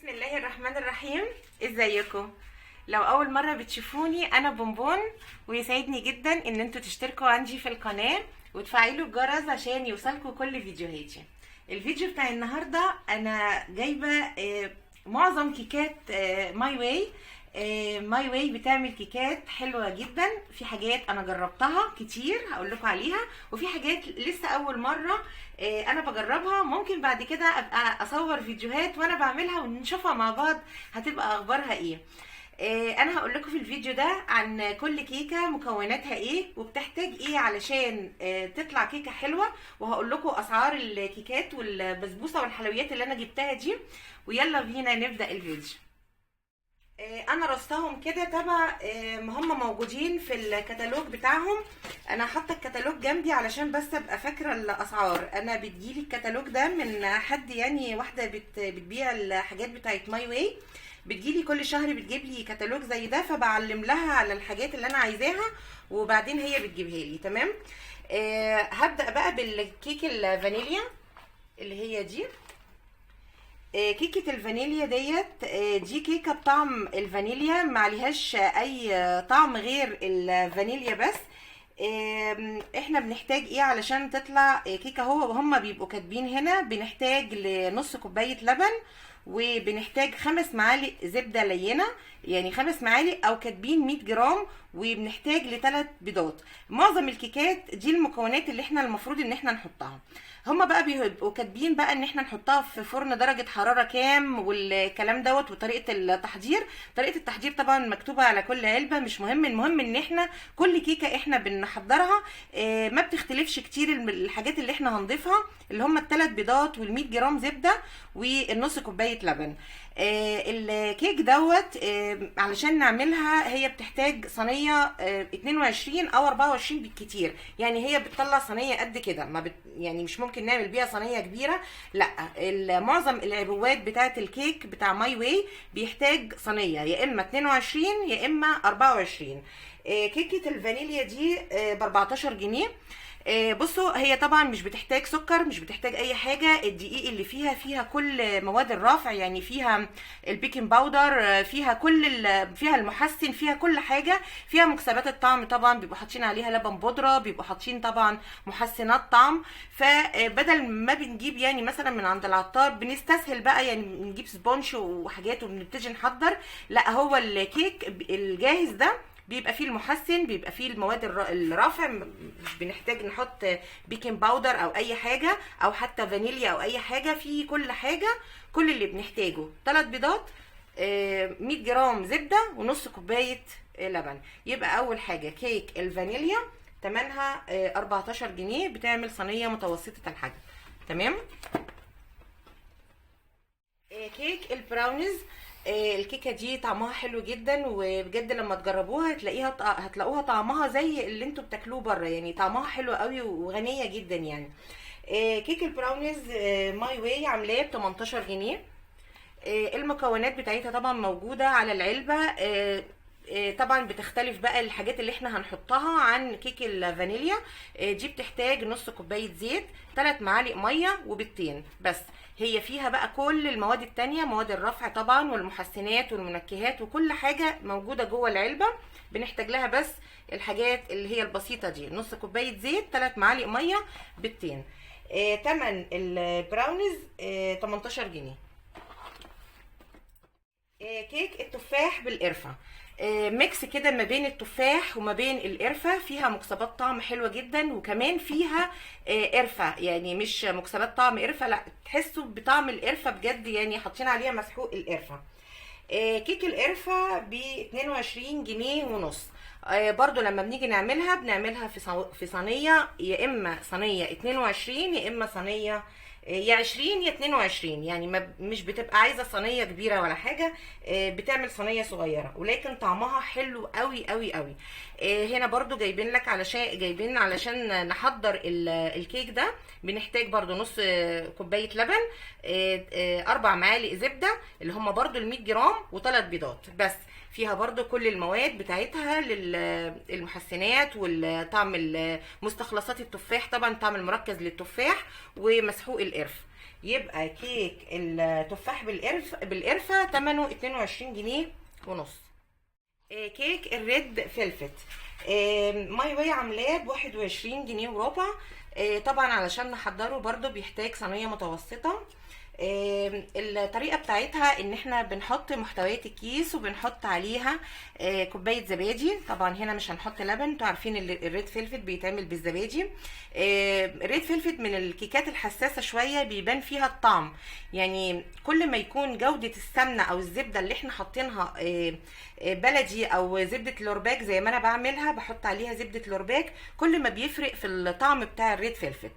بسم الله الرحمن الرحيم. ازيكم؟ لو اول مره بتشوفوني انا بونبون، ويسعدني جدا ان انتوا تشتركوا عندي في القناه وتفعلوا الجرس عشان يوصلكوا كل فيديوهاتي. الفيديو بتاع النهارده انا جايبه معظم كيكات ماي واي. ماي واي بتعمل كيكات حلوه جدا. في حاجات انا جربتها كتير هقول لكم عليها، وفي حاجات لسه اول مره انا بجربها. ممكن بعد كده ابقى اصور فيديوهات وانا بعملها ونشوفها مع بعض هتبقى اخبارها ايه. انا هقول لكم في الفيديو ده عن كل كيكه مكوناتها ايه وبتحتاج ايه علشان تطلع كيكه حلوه، وهقول لكم اسعار الكيكات والبسبوسه والحلويات اللي انا جبتها دي. ويلا بينا نبدا الفيديو. انا رصتهم كده تبع ما هم موجودين في الكتالوج بتاعهم. انا حاطه الكتالوج جنبي علشان بس ابقى فاكره الاسعار. انا بتجيلي الكتالوج ده من حد، يعني واحده بتبيع الحاجات بتاعت ماي واي، بتجيلي كل شهر بتجيب لي كتالوج زي ده، فبعلم لها على الحاجات اللي انا عايزاها وبعدين هي بتجيبها لي. تمام. هبدا بقى بالكيك الفانيليا اللي هي دي. كيكه الفانيليا ديت دي كيكه بطعم الفانيليا، معلهاش اي طعم غير الفانيليا بس. احنا بنحتاج ايه علشان تطلع كيكه؟ هما بيبقوا كاتبين هنا بنحتاج لنص كوبايه لبن، وبنحتاج 5 معالق زبده لينه، يعني 5 معالق او كاتبين 100 جرام، وبنحتاج ل3 بيضات. معظم الكيكات دي المكونات اللي احنا المفروض ان احنا نحطها. هما بقى بيبقوا كاتبين بقى ان احنا نحطها في فرن درجه حراره كام والكلام دوت، وطريقه التحضير. طريقه التحضير طبعا مكتوبه على كل علبه، مش مهم. المهم ان احنا كل كيكه احنا بنحضرها ما بتختلفش كتير الحاجات اللي احنا هنضيفها، اللي هما ال3 بيضات وال100 جرام زبده والنص كوبايه لبن. الكيك دوت علشان نعملها هي بتحتاج صينيه 22 او 24 بالكتير، يعني هي بتطلع صينيه قد كده، ما يعني مش ممكن نعمل بيها صينيه كبيره، لا. معظم العبوات بتاعه الكيك بتاع ماي واي بيحتاج صينيه يا اما 22 يا اما 24. كيكه الفانيليا دي ب 14 جنيه. بصوا، هي طبعا مش بتحتاج سكر، مش بتحتاج اي حاجه. الدقيق اللي فيها كل مواد الرافع، يعني فيها البيكنج باودر، فيها المحسن، فيها كل حاجه، فيها مكسبات الطعم. طبعا بيبقوا حاطين عليها لبن بودره، بيبقوا حاطين طبعا محسنات طعم. فبدل ما بنجيب يعني مثلا من عند العطار بنستسهل بقى، يعني بنجيب سبونش وحاجات وبنبتدي نحضر، لا، هو الكيك الجاهز ده بيبقى فيه المحسن، بيبقى فيه المواد الرافع، مش بنحتاج نحط بيكنج باودر او اي حاجه او حتى فانيليا او اي حاجه، فيه كل حاجه. كل اللي بنحتاجه 3 بيضات، 100 جرام زبده، ونص كوبايه لبن. يبقى اول حاجه كيك الفانيليا تمنها 14 جنيه، بتعمل صينيه متوسطه الحجم. تمام. كيك البراونيز، الكيكه دي طعمها حلو جدا، وبجد لما تجربوها هتلاقوها طعمها زي اللي انتوا بتاكلوه بره، يعني طعمها حلو قوي وغنيه جدا يعني. كيك البراونيز ماي واي عاملاه ب 18 جنيه. المكونات بتاعتها طبعا موجوده على العلبه. طبعا بتختلف بقى الحاجات اللي احنا هنحطها عن كيك الفانيليا. دي بتحتاج نص كوبايه زيت، 3 معالق ميه، وبيضتين بس. هي فيها بقى كل المواد التانية، مواد الرفع طبعا والمحسنات والمنكهات وكل حاجه موجوده جوه العلبه. بنحتاج لها بس الحاجات اللي هي البسيطه دي: نص كوبايه زيت، 3 معالق ميه، بيضتين. تمن البراونيز 18 جنيه. كيك التفاح بالقرفه، ميكس كده ما بين التفاح وما بين القرفه، فيها مكسبات طعم حلوه جدا، وكمان فيها قرفه، يعني مش مكسبات طعم قرفه، لا، تحسوا بطعم القرفه بجد، يعني حاطين عليها مسحوق القرفه. كيك القرفه ب 22 جنيه ونص. برضو لما بنيجي بنعملها في صينيه، يا اما صينيه 22 يا اما صينيه يا 20 يا 22، يعني مش بتبقى عايزه صينيه كبيره ولا حاجه، بتعمل صينيه صغيره، ولكن طعمها حلو قوي قوي قوي. هنا برضو جايبين علشان نحضر الكيك ده بنحتاج برضو نص كوبايه لبن، 4 معالق زبده اللي هم برضو ال100 جرام، و3 بيضات بس. فيها برضو كل المواد بتاعتها للمحسنات والطعم، مستخلصات التفاح طبعا، طعم المركز للتفاح ومسحوق القرف. يبقى كيك التفاح بالقرفه ثمنه 22 جنيه ونص. كيك الريد فيلفت ماي واي عاملاه ب 21 جنيه وربع. طبعا علشان نحضره برضو بيحتاج صينيه متوسطه. الطريقه بتاعتها ان احنا بنحط محتويات الكيس وبنحط عليها كوبايه زبادي. طبعا هنا مش هنحط لبن، انتوا عارفين الريد فيلفت بيتعمل بالزبادي. الريد فيلفت من الكيكات الحساسه شويه، بيبان فيها الطعم. يعني كل ما يكون جوده السمنه او الزبده اللي احنا حاطينها بلدي او زبده لورباك زي ما انا بعملها، بحط عليها زبده لورباك، كل ما بيفرق في الطعم بتاع الريد فيلفت.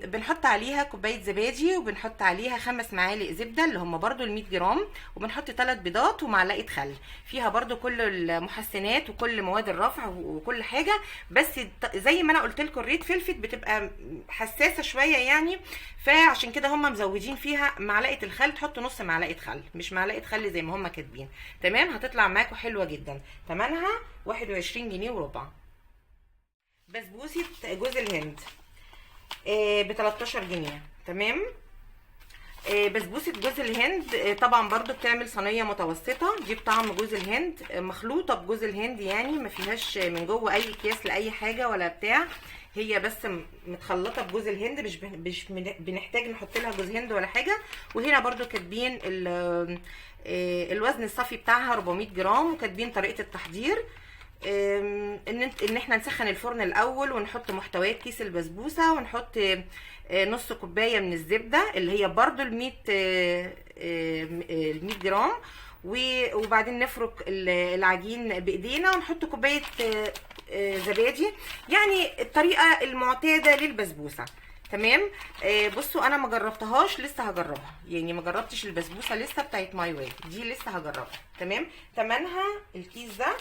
بنحط عليها كوبايه زبادي، وبنحط عليها 5 معالق زبده اللي هم برضو ال100 جرام، وبنحط 3 بيضات ومعلقه خل فيها برضو كل المحسنات وكل مواد الرفع وكل حاجه. بس زي ما انا قلت لكم الريد فيلفت بتبقى حساسه شويه يعني، فعشان كده هم مزودين فيها معلقه الخل. تحطوا نص معلقه خل مش معلقه خل زي ما هم كاتبين. تمام، هتطلع معاكم حلوه جدا. ثمنها 21 جنيه وربع. بسبوسه جوز الهند ب 13 جنيه. تمام. بسبوسه جوز الهند طبعا برضو بتعمل صينيه متوسطه، دي بطعم جوز الهند، مخلوطه بجوز الهند، يعني ما فيهاش من جوه اي اكياس لاي حاجه ولا بتاع، هي بس متخلطه بجوز الهند، مش بنحتاج نحط لها جوز هند ولا حاجه. وهنا برضو كاتبين الوزن الصافي بتاعها 400 جرام، وكاتبين طريقه التحضير. ان احنا نسخن الفرن الاول ونحط محتويات كيس البسبوسه، ونحط نص كوبايه من الزبده اللي هي برضو ال100 جرام، وبعدين نفرك العجين بايدينا، ونحط كوبايه زبادي، يعني الطريقه المعتاده للبسبوسه. تمام. بصوا انا ما جربتهاش لسه، هجربها، يعني ما جربتش البسبوسه لسه بتاعت ماي واي دي، لسه هجربها. تمام. ثمنها الكيس ده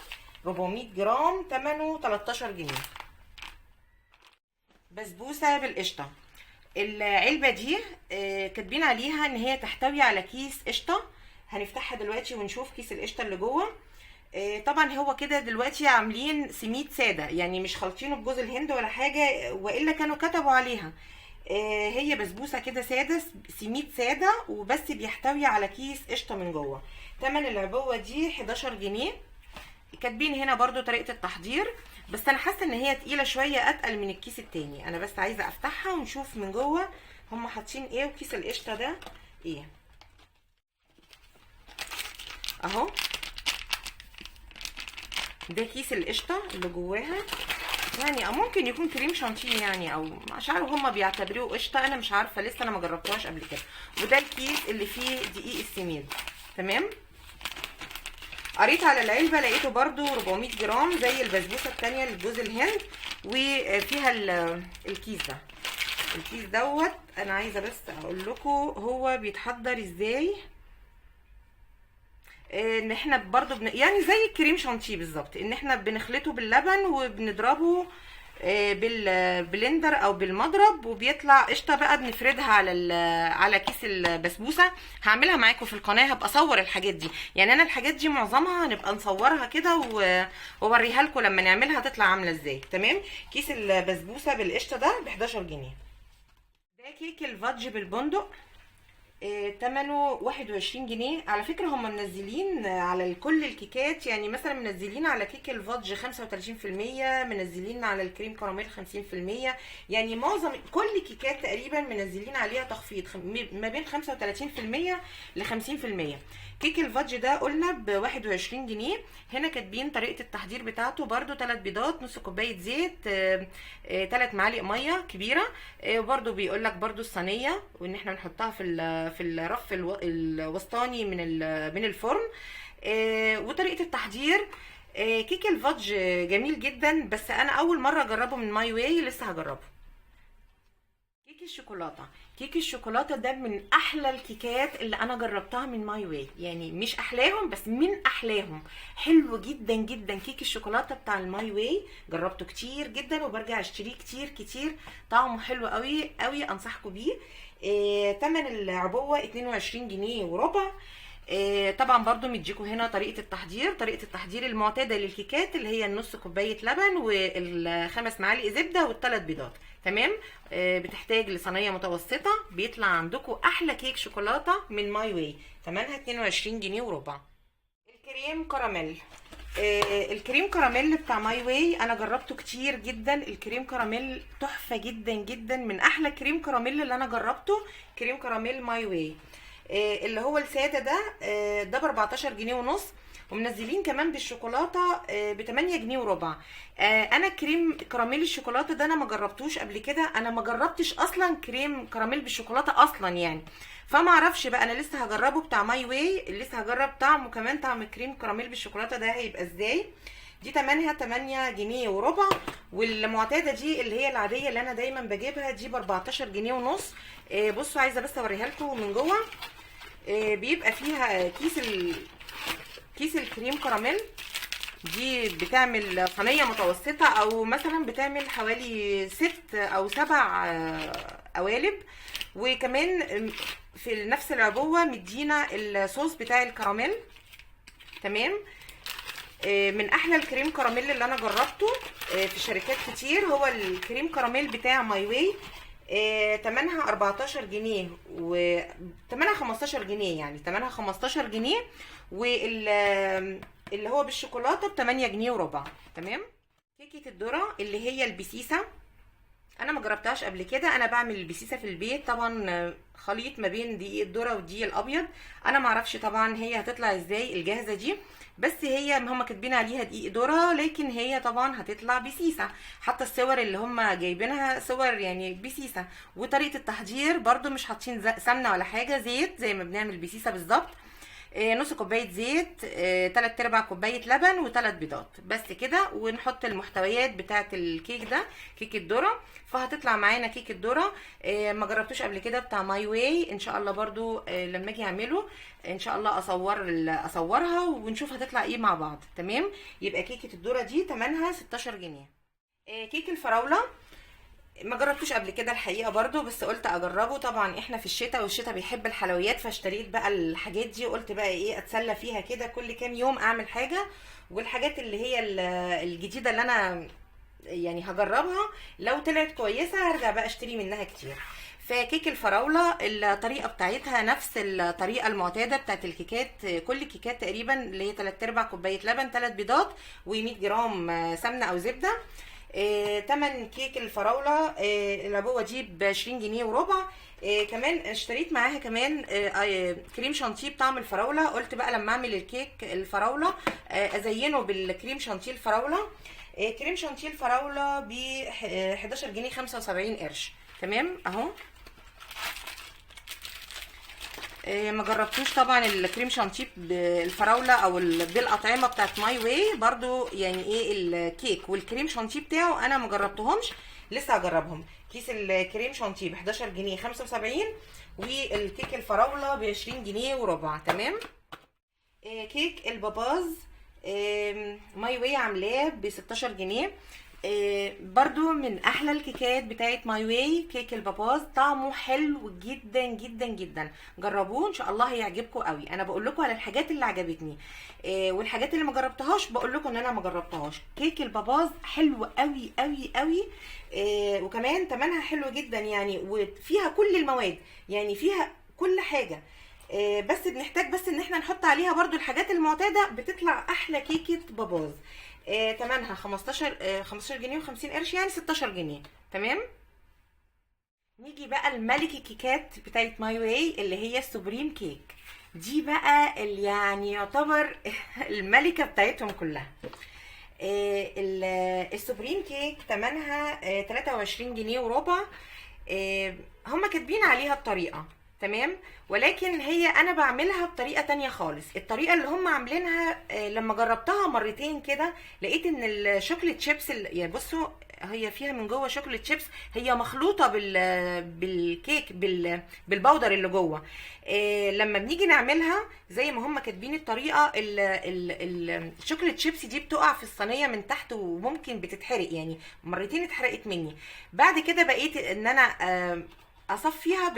400 جرام، ثمنه 13 جنيه. بسبوسه بالقشطه، العلبه دي كاتبين عليها ان هي تحتوي على كيس قشطه. هنفتحها دلوقتي ونشوف كيس القشطه اللي جوه. طبعا هو كده دلوقتي عاملين سميد ساده، يعني مش خالطينه بجوز الهند ولا حاجه، والا كانوا كتبوا عليها. هي بسبوسه كده ساده، سميد ساده، وبس بيحتوي على كيس قشطه من جوه. ثمن العبوه دي 11 جنيه. كاتبين هنا برضو طريقه التحضير، بس انا حاسه ان هي تقيله شويه، اتقل من الكيس التاني. انا بس عايزه افتحها ونشوف من جوه هم حاطين ايه، وكيس القشطه ده ايه اهو. ده كيس القشطه اللي جواها، يعني او ممكن يكون كريم شانتيه يعني، او مش عارفه هم بيعتبروه قشطه، انا مش عارفه لسه، انا ما جربتهاش قبل كده. وده الكيس اللي فيه دقيق السميد. تمام. قريت على العلبه لقيته برضو 400 جرام زي البسبوسه الثانيه لجوز الهند، وفيها الكيس ده. الكيس دوت انا عايزه بس اقول لكم هو بيتحضر ازاي. ان احنا برضو يعني زي الكريم شانتيه بالظبط، ان احنا بنخلطه باللبن وبنضربه بالبلندر او بالمضرب، وبيطلع قشطه بقى بنفردها على كيس البسبوسه. هعملها معاكم في القناه، هبقى اصور الحاجات دي، يعني انا الحاجات دي معظمها هنبقى نصورها كده واوريها لكم لما نعملها تطلع عامله ازاي. تمام. كيس البسبوسه بالقشطه ده ب 11 جنيه. ده كيك الفادج بالبندق، تمنه 21 جنيه. على فكرة هم منزلين على كل الكيكات، يعني مثلا منزلين على كيك الفادج 35%، منزلين على الكريم كراميل 50%، يعني معظم كل كيكات تقريبا منزلين عليها تخفيض ما بين 35% ل 50%. كيك الفادج ده قلنا ب 21 جنيه. هنا كاتبين طريقة التحضير بتاعته برضو: 3 بيضات، نص كوباية زيت، 3 معالق مية كبيرة، وبرضو بيقول لك برضو الصينية، وان احنا نحطها في الرف الوسطاني من الفرن. وطريقة التحضير كيك الفادج جميل جدا، بس انا اول مرة اجربه من ماي واي، لسه هجربه. كيك الشوكولاته، كيك الشوكولاته ده من احلى الكيكات اللي انا جربتها من ماي واي، يعني مش احلاهم بس من احلاهم. حلو جدا جدا كيك الشوكولاته بتاع الماي واي، جربته كتير جدا وبرجع اشتريه كتير كتير، طعمه حلو قوي قوي، انصحكم بيه. تمن العبوه 22 جنيه وربع. طبعا برضو مديكوا هنا طريقه التحضير، طريقه التحضير المعتاده للكيكات اللي هي النص كوبايه لبن والخمس معالق زبده والثلاث بيضات. تمام. بتحتاج لصينيه متوسطه. بيطلع عندكم احلى كيك شوكولاته من ماي واي، ثمنها 22 جنيه وربع. الكريم كراميل. الكريم كراميل بتاع ماي واي انا جربته كتير جدا. الكريم كراميل تحفه جدا جدا، من احلى كريم كراميل اللي انا جربته كريم كراميل ماي واي. اللي هو الساده ده ب 14 جنيه ونص، ومنزلين كمان بالشوكولاته ب 8 جنيه وربع. انا كريم كراميل الشوكولاته ده انا ما جربتوش قبل كده، انا ما جربتش اصلا كريم كراميل بالشوكولاته اصلا يعني، فما اعرفش بقى. انا لسه هجربه بتاع ماي واي، لسه هجرب طعمه كمان، طعم كريم كراميل بالشوكولاته ده هيبقى ازاي. دي تمنها 8 جنيه وربع، والمعتاده دي اللي هي العاديه اللي انا دايما بجيبها دي ب 14 جنيه ونص. بصوا عايزه بس اوريها لكم من جوه. بيبقى فيها كيس الكريم كراميل دي بتعمل صينيه متوسطه، او مثلا بتعمل حوالي 6 أو 7 قوالب. وكمان في نفس العبوه مدينا الصوص بتاع الكراميل. تمام. من احلى الكريم كراميل اللي انا جربته في شركات كتير هو الكريم كراميل بتاع ماي واي. تمنها 14 جنيه وتمنها 15 جنيه، يعني تمنها 15 جنيه، اللي هو بالشوكولاته ب 8 جنيه وربع. تمام. كيكه الذره اللي هي البسيسه انا ما جربتهاش قبل كده. انا بعمل البسيسه في البيت طبعا، خليط ما بين دقيق الذره والدقيق الابيض. انا ما اعرفش طبعا هي هتطلع ازاي الجاهزه دي، بس هي هم كاتبين عليها دقيق ذره، لكن هي طبعا هتطلع بسيسه. حتى الصور اللي هم جايبينها صور يعني بسيسه. وطريقه التحضير برده مش حاطين سمنه ولا حاجه، زيت زي ما بنعمل بسيسه بالظبط. نص كوبايه زيت، 3/4 كوبايه لبن و3 بيضات، بس كده. ونحط المحتويات بتاعه الكيك ده، كيك الذره. فهتطلع معانا كيك الذره. ما جربتوش قبل كده بتاع ماي واي، ان شاء الله برضو لما اجي اعمله ان شاء الله اصورها ونشوف هتطلع ايه مع بعض. تمام. يبقى كيكه الذره دي ثمنها 16 جنيه. كيك الفراوله ما جربتوش قبل كده الحقيقه برضو، بس قلت اجربه. طبعا احنا في الشتاء والشتاء بيحب الحلويات، فاشتريت بقى الحاجات دي وقلت بقى ايه اتسلى فيها كده، كل كام يوم اعمل حاجه. والحاجات اللي هي الجديده اللي انا يعني هجربها لو طلعت كويسه هرجع بقى اشتري منها كتير. فكيك الفراوله الطريقه بتاعتها نفس الطريقه المعتاده بتاعت الكيكات، كل الكيكات تقريبا، اللي هي 3/4 كوبايه لبن، 3 بيضات، و100 جرام سمنه او زبده. تمن كيك الفراوله العبوه دي ب 20 جنيه وربع. كمان اشتريت معاها كمان كريم شانتيه بطعم الفراوله. قلت بقى لما اعمل الكيك الفراوله ازينه بالكريم شانتيه الفراوله. كريم شانتيه الفراوله ب 11 جنيه 75 قرش. تمام اهو. ما جربتوش طبعا الكريم شانتيه بالفراوله او بالاطعمه بتاعت ماي واي برضو، يعني ايه الكيك والكريم شانتيه بتاعه انا ما جربتهمش، لسه هجربهم. كيس الكريم شانتيه ب 11 جنيه 75، والكيك الفراوله ب 20 جنيه وربع. تمام. كيك الباباز ماي واي عاملاه ب 16 جنيه. برضو من احلى الكيكات بتاعت ماي واي كيك الباباز، طعمه حلو جدا جدا جدا. جربوه ان شاء الله هيعجبكم قوي. انا بقول لكم على الحاجات اللي عجبتني، والحاجات اللي ما جربتهاش بقول لكم ان انا ما جربتهاش. كيك الباباز حلو قوي قوي قوي. وكمان تمنها حلو جدا يعني، وفيها كل المواد، يعني فيها كل حاجه. بس بنحتاج بس ان احنا نحط عليها برضو الحاجات المعتاده، بتطلع احلى كيكه باباز. تمنها 15 جنيه و50 قرش، يعني 16 جنيه. تمام. نيجي بقى لملك الكيكات بتاعت ماي واي اللي هي السوبريم كيك. دي بقى اللي يعني يعتبر الملكه بتاعتهم كلها. السوبريم كيك تمنها 23 جنيه وربع. هما كاتبين عليها الطريقه، تمام، ولكن هي انا بعملها بطريقه تانية خالص. الطريقه اللي هم عاملينها لما جربتها مرتين كده لقيت ان الشوكليت شيبس يعني بصوا هي فيها من جوه شوكليت شيبس، هي مخلوطه بالكيك بالبودر اللي جوه. لما بنيجي نعملها زي ما هم كاتبين الطريقه، الشوكليت شيبس دي بتقع في الصينيه من تحت وممكن بتتحرق، يعني مرتين اتحرقت مني. بعد كده بقيت ان انا اصفيها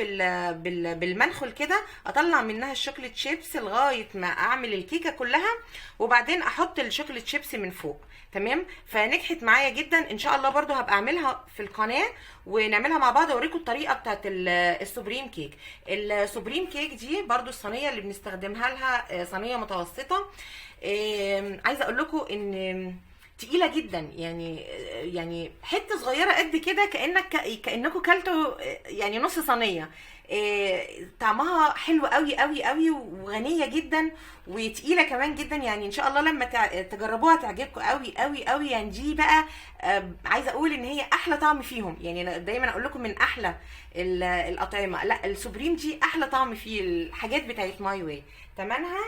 بالمنخل كده، اطلع منها الشوكليت شيبس لغايه ما اعمل الكيكه كلها، وبعدين احط الشوكليت شيبس من فوق. تمام. فنجحت معايا جدا، ان شاء الله برضو هبقى اعملها في القناه ونعملها مع بعض، اوريكم الطريقه بتاعت السوبريم كيك. السوبريم كيك دي برضو الصينيه اللي بنستخدمها لها صينيه متوسطه. عايزه اقول لكم ان تقيله جدا، يعني حته صغيره قد كده، كانكم كلتوا يعني نص صينيه. طعمها حلو قوي قوي قوي، وغنيه جدا، وتقيله كمان جدا. يعني ان شاء الله لما تجربوها تعجبكم قوي قوي قوي. يعني دي بقى عايزه اقول ان هي احلى طعم فيهم. يعني انا دايما اقول لكم من احلى الاطعمه، لا السوبريم دي احلى طعم فيه. الحاجات بتاعت ماي واي ثمنها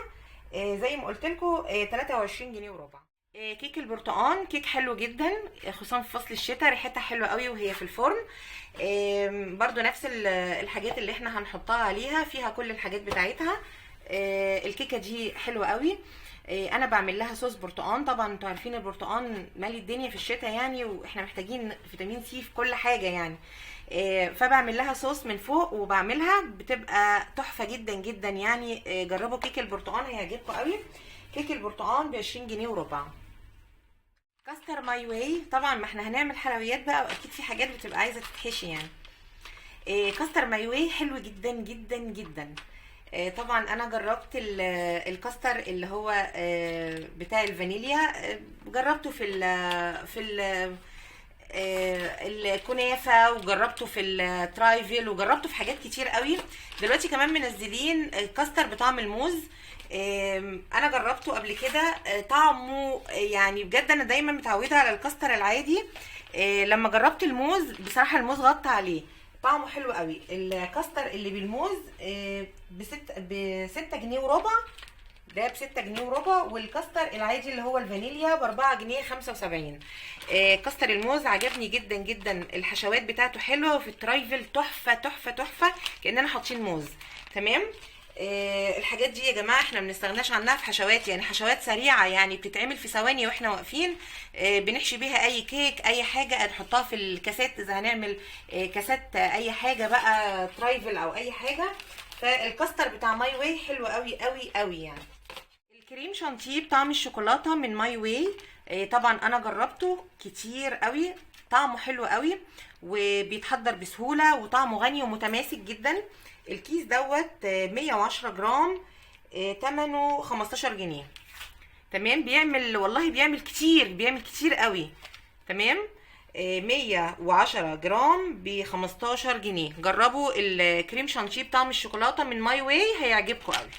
زي ما قلت لكم 23 جنيه وربع. كيك البرتقال كيك حلو جدا، خصوصا في فصل الشتاء، ريحتها حلوه قوي وهي في الفرن. برضو نفس الحاجات اللي احنا هنحطها عليها، فيها كل الحاجات بتاعتها. الكيكه دي حلوه قوي. انا بعمل لها صوص برتقال. طبعا انتوا عارفين البرتقال مالي الدنيا في الشتاء يعني، واحنا محتاجين فيتامين سي في كل حاجه يعني. فبعمل لها صوص من فوق وبعملها بتبقى تحفه جدا جدا. يعني جربوا كيك البرتقال هيعجبكم قوي. كيك البرتقال ب 20 جنيه وربع. كاستر ماي واي. طبعا ما احنا هنعمل حلويات بقى، واكيد في حاجات بتبقى عايزه تتحشي يعني. كاستر ماي واي حلو جدا جدا جدا. طبعا انا جربت الكاستر اللي هو بتاع الفانيليا. جربته في الكنافه، وجربته في الترايفل، وجربته في حاجات كتير قوي. دلوقتي كمان منزلين كاستر بطعم الموز. انا جربته قبل كده. طعمه يعني بجد انا دايما متعوده على الكاستر العادي. لما جربت الموز بصراحه الموز غطى عليه. طعمه حلو قوي. الكاستر اللي بالموز ب6 جنيه وربع. ده ب6 جنيه وربع. والكاستر العادي اللي هو الفانيليا ب4 جنيه 75. كاستر الموز عجبني جدا جدا. الحشوات بتاعته حلوه، وفي الترايفل تحفه تحفه تحفه، كاننا حاطين موز. تمام. الحاجات دي يا جماعه احنا ما بنستغناش عنها في حشوات. يعني حشوات سريعه، يعني بتتعمل في ثواني واحنا واقفين. بنحشي بيها اي كيك، اي حاجه، نحطها في الكاسات اذا هنعمل كاسات اي حاجه بقى، ترايفل او اي حاجه. فالكاستر بتاع ماي واي حلو قوي قوي قوي يعني. الكريم شانتيه بطعم الشوكولاته من ماي واي. طبعا انا جربته كتير قوي. طعمه حلو قوي، وبيتحضر بسهوله، وطعمه غني ومتماسك جدا. الكيس دوت 110 جرام. تمنه 15 جنيه. تمام. بيعمل كتير قوي. تمام. 110 جرام ب 15 جنيه. جربوا الكريم شانتيه بطعم الشوكولاته من ماي واي، هيعجبكم قوي.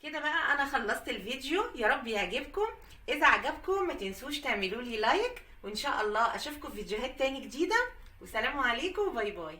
كده بقى انا خلصت الفيديو، يا رب يعجبكم. اذا عجبكم ما تنسوش تعملوا لي لايك، وان شاء الله اشوفكم في فيديوهات تاني جديده. والسلام عليكم، باي باي.